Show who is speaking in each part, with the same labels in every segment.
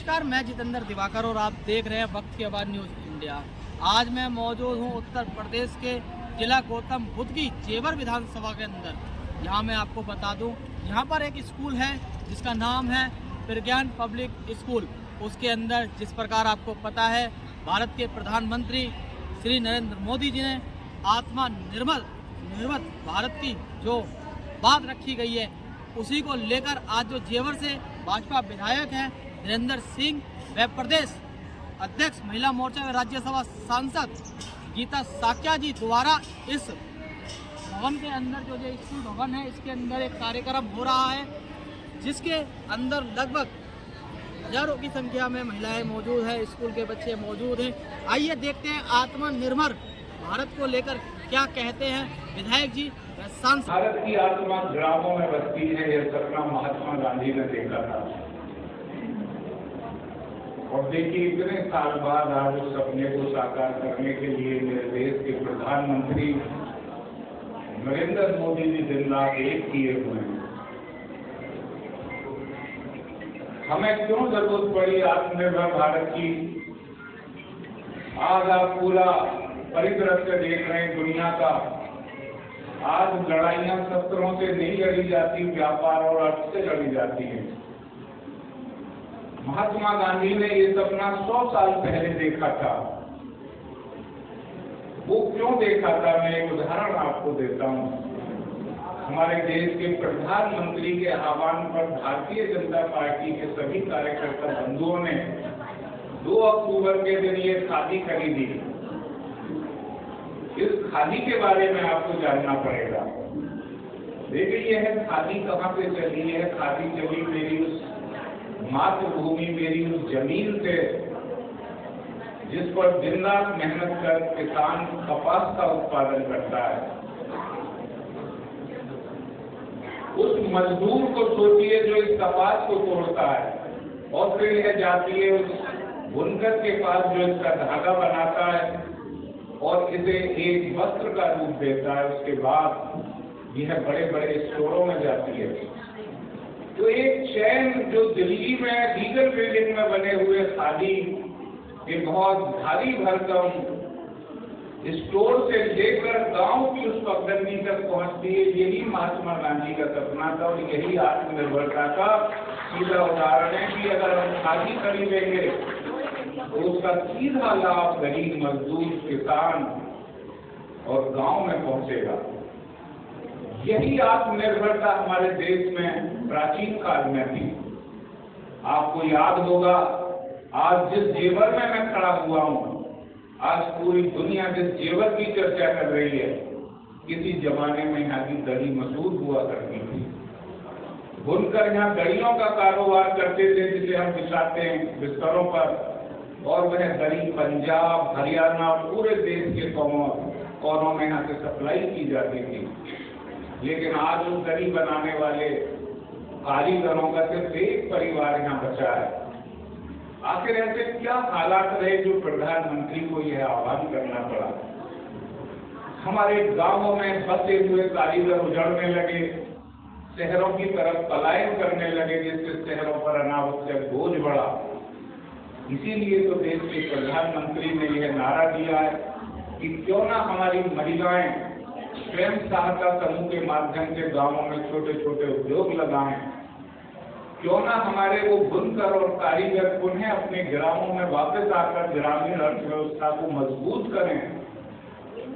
Speaker 1: नमस्कार, मैं जितेंद्र दिवाकर और आप देख रहे हैं वक्त की आवाज़ न्यूज़ इंडिया। आज मैं मौजूद हूं उत्तर प्रदेश के जिला गौतम बुद्ध की जेवर विधानसभा के अंदर। यहां मैं आपको बता दूं, यहां पर एक स्कूल है जिसका नाम है प्रज्ञान पब्लिक स्कूल। उसके अंदर जिस प्रकार आपको पता है, भारत के प्रधानमंत्री श्री नरेंद्र मोदी जी ने आत्मनिर्भर भारत की जो बात रखी गई है, उसी को लेकर आज जो जेवर से भाजपा विधायक हैं धीरेन्द्र सिंह व प्रदेश अध्यक्ष महिला मोर्चा व राज्यसभा सांसद गीता साक्या जी द्वारा इस भवन के अंदर जो स्कूल भवन है, इसके अंदर एक कार्यक्रम हो रहा है, जिसके अंदर लगभग हजारों की संख्या में महिलाएं मौजूद है, स्कूल के बच्चे मौजूद हैं। आइए देखते हैं आत्मनिर्भर भारत को लेकर क्या कहते हैं विधायक जी व सांसद।
Speaker 2: भारत की आत्मा ग्रामों में बसती है, यह सपना महात्मा गांधी ने देखा था। और देखिए, इतने साल बाद आज उस सपने को साकार करने के लिए मेरे देश के प्रधानमंत्री नरेंद्र मोदी जी दिन रात एक किए हुए हैं। हमें क्यों जरूरत पड़ी आत्मनिर्भर भारत की? आज आप पूरा परिदृश्य देख रहे हैं दुनिया का। आज लड़ाइयां शस्त्रों से नहीं लड़ी जाती, व्यापार और अर्थ से लड़ी जाती है। महात्मा गांधी ने ये सपना 100 साल पहले देखा था। वो क्यों देखा था, मैं एक उदाहरण आपको देता हूँ। हमारे देश के प्रधानमंत्री के आह्वान पर भारतीय जनता पार्टी के सभी कार्यकर्ता बंधुओं ने 2 अक्टूबर के दिन ये खादी खरीदी। इस खादी के बारे में आपको जानना पड़ेगा। देखिए, यह खादी कहाँ से चली है? खादी चली मेरी उस मातृभूमि, मेरी उस जमीन से जिस पर दिन रात मेहनत कर किसान कपास का उत्पादन करता है। उस मजदूर को सोचिए जो इस कपास को तोड़ता है और फिर यह जाती है उस बुनकर के पास जो इसका धागा बनाता है और इसे एक वस्त्र का रूप देता है। उसके बाद यह बड़े बड़े स्टोरों में जाती है। तो एक चैन जो दिल्ली में लीगल बिल्डिंग में बने हुए खादी के बहुत भारी भरकम स्टोर से लेकर गांव की उस पगडंडी तक पहुंचती है, यही महात्मा गांधी का सपना था और यही आत्मनिर्भरता का सीधा उदाहरण है कि अगर हम खादी खरीदेंगे तो उसका सीधा लाभ गरीब मजदूर, किसान और गांव में पहुंचेगा। यही आत्मनिर्भरता हमारे देश में प्राचीन काल में थी। आपको याद होगा, आज जिस जेवर में मैं खड़ा हुआ हूँ, आज पूरी दुनिया जिस जेवर की चर्चा कर रही है, किसी जमाने में यहाँ की दरी मशहूर हुआ करती थी। बुनकर यहाँ दरियों का कारोबार करते थे, जिसे हम बिछाते हैं बिस्तरों पर, और वह दरी पंजाब, हरियाणा, पूरे देश के कोनों में यहाँ से सप्लाई की जाती थी। लेकिन आज उस दरी बनाने वाले कारीगरों का सिर्फ एक परिवार यहाँ बचा है। आखिर ऐसे क्या हालात रहे जो प्रधानमंत्री को यह आह्वान करना पड़ा? हमारे गांवों में बसे हुए कारीगर उजड़ने लगे, शहरों की तरफ पलायन करने लगे, जिससे शहरों पर अनावश्यक बोझ बढ़ा। इसीलिए तो देश के प्रधानमंत्री ने यह नारा दिया है कि क्यों ना हमारी महिलाएं स्वयं सहायता समूह के माध्यम से गांवों में छोटे छोटे उद्योग लगाएं। क्यों ना हमारे वो बुनकर और कारीगर पुनः अपने ग्रामों में वापस आकर ग्रामीण अर्थव्यवस्था को मजबूत करें।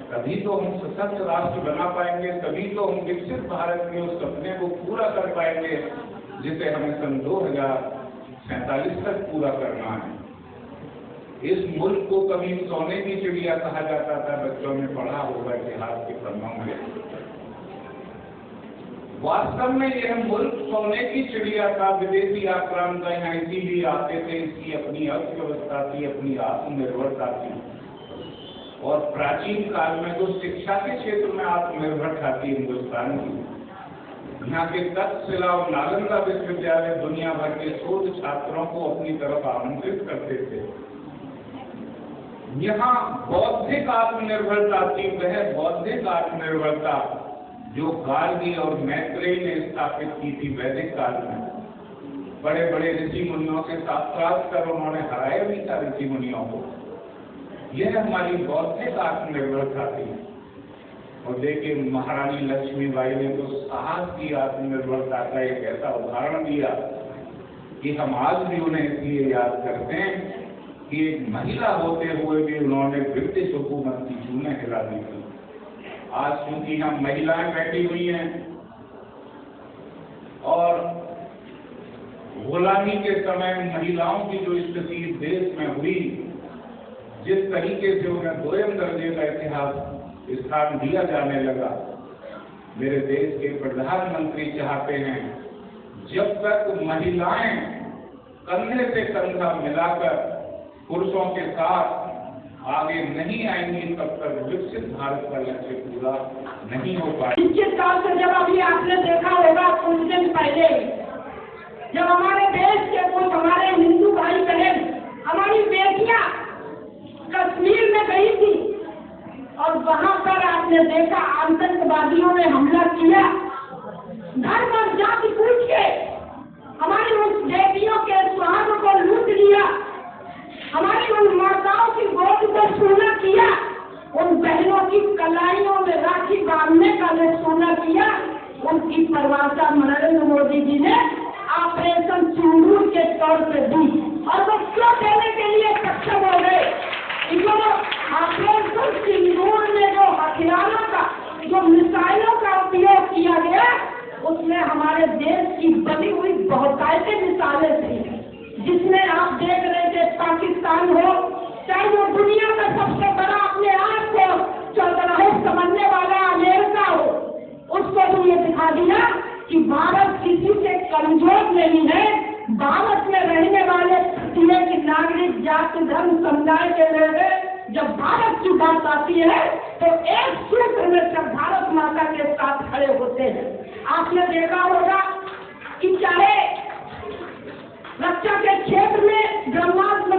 Speaker 2: तभी तो हम सशक्त राष्ट्र बना पाएंगे, तभी तो हम विकसित भारत के उस सपने को पूरा कर पाएंगे जिसे हमें सन 2047 तक पूरा करना है। इस मुल्क को कभी सोने की चिड़िया कहा जाता था, बच्चों ने पढ़ा होगा इतिहास के पन्नों में। वास्तव में यह मुल्क सोने की चिड़िया था। विदेशी आक्रांत यहाँ इसीलिए आते थे, इसकी अपनी अर्थव्यवस्था थी, अपनी आत्मनिर्भरता थी। और प्राचीन काल में तो शिक्षा के क्षेत्र में आत्मनिर्भरता थी हिंदुस्तान की। यहाँ के तक्षशिला और नालंदा विश्वविद्यालय दुनिया भर के शोध छात्रों को अपनी तरफ आमंत्रित करते थे। यहाँ बौद्धिक आत्मनिर्भरता थी, वह बौद्धिक आत्मनिर्भरता जो गार्गी और मैत्रेयी ने स्थापित की थी वैदिक काल में। बड़े बड़े ऋषि मुनियों से साक्षात कर उन्होंने हराया भी था ऋषि मुनियों को। यह हमारी बौद्धिक आत्मनिर्भरता थी। और देखिए महारानी लक्ष्मीबाई ने तो साहस की आत्मनिर्भरता का एक ऐसा उदाहरण दिया कि हम आज भी उन्हें इसलिए याद करते हैं कि एक महिला होते हुए भी उन्होंने ब्रिटिश हुकूमत की जूने हिला दी थी। आज क्योंकि हम महिलाएं बैठी हुई हैं और गुलामी के समय महिलाओं की जो स्थिति देश में हुई, जिस तरीके से उन्हें दोयम दर्जे का इतिहास स्थान दिया जाने लगा, मेरे देश के प्रधानमंत्री चाहते हैं जब तक महिलाएं कंधे से कंधा मिलाकर पुरुषों के साथ आगे नहीं आएंगी, तब तक विकसित भारत का लक्ष्य पूरा नहीं हो पाएगा।
Speaker 3: निश्चित तौर से जब अभी आपने देखा होगा कुछ दिन पहले जब हमारे देश के कुछ हमारे हिंदू भाई बहन, हमारी बेटियां कश्मीर में गई थी और वहां पर आपने देखा आतंकवादियों ने हमला किया, धर्म और जाति पूछ के हमारी उन बेटियों के सुहाग को लूट लिया, हमारी उन माताओं की गोद को सोना किया, उन बहनों की कलाइयों में राखी बांधने का जो सोना किया, उनकी परिभाषा नरेंद्र मोदी जी ने ऑपरेशन सिंदूर के तौर पर दी। और वो क्यों देने के लिए सक्षम हो गए? जो ऑपरेशन सिंदूर में जो हथियारों का, जो मिसाइलों का उपयोग किया गया, उसमें हमारे देश की बनी हुई बहुतायत मिसाइलें थी, जिसमें आप देख रहे थे पाकिस्तान हो, चाहे वो दुनिया का सबसे बड़ा अपने आप को चौधराहे समझने वाला अमेरिका हो, उसको भी ये दिखा दिया कि भारत किसी से कमजोर नहीं है। भारत में रहने वाले प्रत्येक नागरिक जाति धर्म समुदाय के लोग जब भारत की बात आती है तो एक सूत्र में सब भारत माता के साथ खड़े होते हैं। आपने देखा होगा कि चाहे रक्षा के क्षेत्र में ब्रह्मास्त्र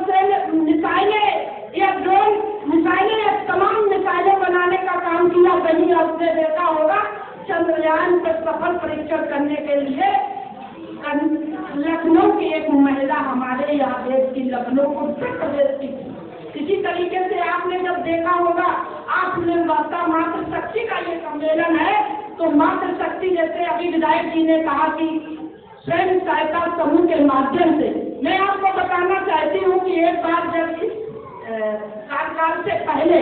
Speaker 3: मिसाइलें या ड्रोन मिसाइलें या तमाम मिसाइलें बनाने का काम किया, वही आपने देखा होगा चंद्रयान पर सफल परीक्षण करने के लिए लखनऊ की एक महिला हमारे यहाँ देश की लखनऊ उत्तर प्रदेश की, इसी तरीके से आपने जब देखा होगा आत्मनिर्भरता मातृशक्ति का ये सम्मेलन है, तो मातृशक्ति जैसे अभी विधायक जी ने कहा कि स्वयं सहायता समूह के माध्यम से, मैं आपको बताना चाहती हूँ कि एक बार जब इस कार्यकाल से पहले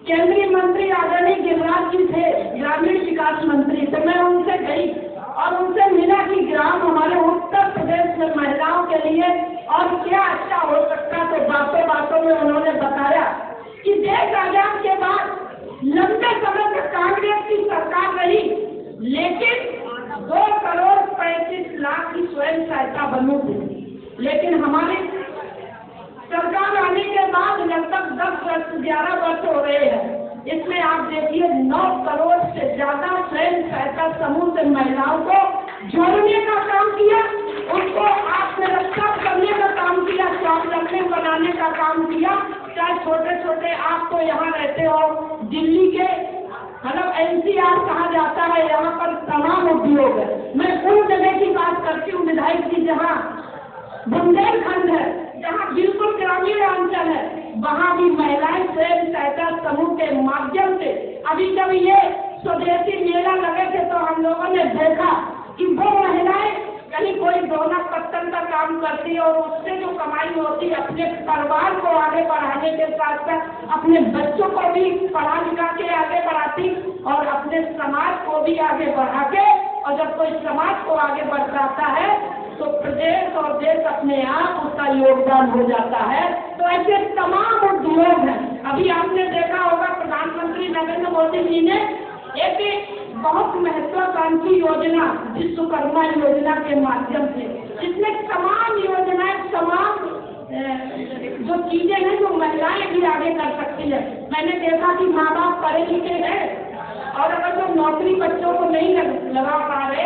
Speaker 3: केंद्रीय मंत्री आदरणीय गिरिराज जी थे, ग्रामीण विकास मंत्री, तो मैं उनसे गई और उनसे मिला कि ग्राम हमारे उत्तर प्रदेश में महिलाओं के लिए और क्या अच्छा हो सकता। तो बातों बातों में उन्होंने बताया कि देश आजाद के बाद लंबे समय तक कांग्रेस की सरकार रही, लेकिन 2,35,00,000 की स्वयं सहायता बनू थी, लेकिन हमारी सरकार आने के बाद लगभग 11 वर्ष हो रहे हैं, इसमें आप देखिए 9 करोड़ से ज्यादा स्वयं सहायता समूह से महिलाओं को जोड़ने का काम किया, उनको आत्मरक्षा करने का काम किया, स्वावलंबी बनाने का काम किया। चाहे छोटे छोटे आप तो यहाँ रहते हो दिल्ली के, मतलब NCR कहा जाता है, यहाँ पर तमाम उद्योग है। मैं उन जगह की बात करती हूँ विधायक जी जहाँ बुंदेलखंड है, जहाँ बिल्कुल ग्रामीण अंचल है, वहाँ भी महिलाएं स्वयं सहायता समूह के माध्यम से, अभी जब ये स्वदेशी मेला लगे थे तो हम लोगों ने देखा कि वो महिलाएं कहीं कोई डोना पत्तन का काम करती है और उससे जो कमाई होती है अपने परिवार को आगे बढ़ाने के साथ साथ अपने बच्चों को भी पढ़ा लिखा के आगे बढ़ाती और अपने समाज को भी आगे बढ़ा के, और जब कोई समाज को आगे बढ़ाता है तो प्रदेश और देश अपने आप उसका योगदान हो जाता है। तो ऐसे तमाम उद्योग हैं। अभी आपने देखा होगा प्रधानमंत्री नरेंद्र मोदी जी ने एक बहुत महत्वाकांक्षी योजना विश्वकर्मा योजना के माध्यम से, इसमें तमाम योजनाएं, तमाम जो चीजें हैं जो महिलाएं भी आगे कर सकती है। मैंने देखा कि माँ बाप पढ़े लिखे हैं और अगर जो नौकरी बच्चों को नहीं लगा पा रहे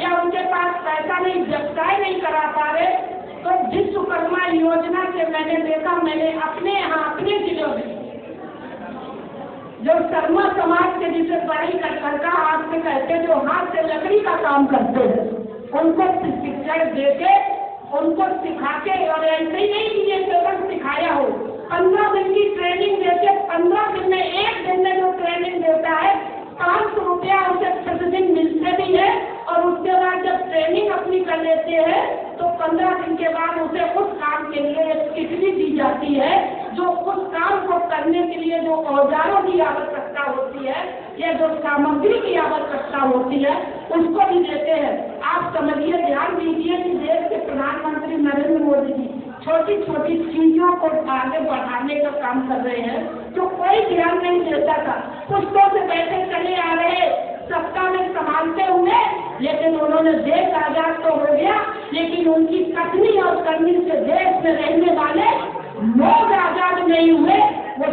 Speaker 3: या उनके पास पैसा नहीं, व्यवसाय नहीं करा पा रहे, तो विश्वकर्मा योजना से मैंने देखा, मैंने अपने यहाँ अपने जिलों में जो शर्मा समाज के जिसे पढ़ाई कर का हाथ से कहते, जो हाथ से लकड़ी का काम करते हैं, उनको जड़ देके उनको सिखा के, और ऐसे ही नहीं कि ये केवल सिखाया हो, 15 दिन की ट्रेनिंग देके 15 दिन में, एक दिन में जो ट्रेनिंग देता है 500 रुपया उसे प्रतिदिन मिलते भी है। और उसके बाद जब ट्रेनिंग अपनी कर लेते हैं तो 15 दिन के बाद उसे उस काम के लिए एक किट भी दी जाती है, जो उस काम को करने के लिए जो औजारों की आवश्यकता होती है या जो सामग्री की आवश्यकता होती है उसको भी देते हैं। आप समझिए, ध्यान दीजिए कि देश के प्रधानमंत्री नरेंद्र मोदी जी छोटी छोटी चीजों को आगे बढ़ाने का काम कर रहे हैं, जो कोई ध्यान नहीं देता था। पुष्पों से बैठे चले आ रहे सत्ता में संभालते हुए, लेकिन उन्होंने देश आजाद तो हो गया, लेकिन उनकी कथनी और करनी से देश में रहने वाले लोग आजाद नहीं हुए। वो